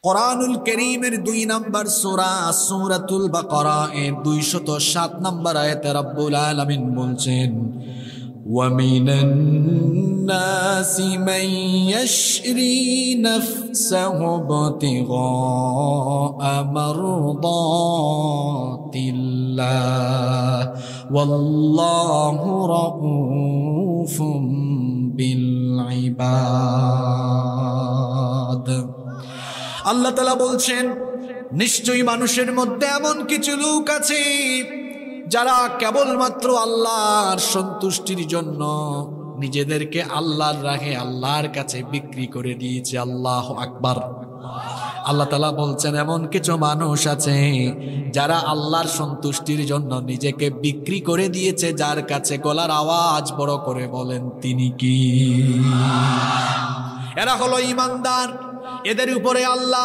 কোরআনুল কারীমের 2 নম্বর সূরা সূরাতুল বাকারা এর 207 নম্বর আয়াতে রব্বুল আলামিন বলছেন, ওয়া মিনান নাসি মান ইয়াশরি নাফসাহু ইবতিগা মারদাতিল্লাহ ওয়াল্লাহু রাউফুম বিল ইবাদ। আল্লাহ তাআলা বলছেন, নিশ্চয়ই মানুষের মধ্যে এমন কিছু লোক আছে যারা কেবলমাত্র আল্লাহর সন্তুষ্টির জন্য নিজেদেরকে আল্লাহর রাহে আল্লাহর কাছে বিক্রি করে দিয়েছে। আল্লাহু আকবার। আল্লাহ তাআলা বলছেন, এমন কিছু মানুষ আছে যারা আল্লাহর সন্তুষ্টির জন্য নিজেকে বিক্রি করে দিয়েছে। যার কাছে গলার আওয়াজ বড় করে বলেন, তিনি কি? এরা হলো ঈমানদার। এদের উপরে আল্লাহ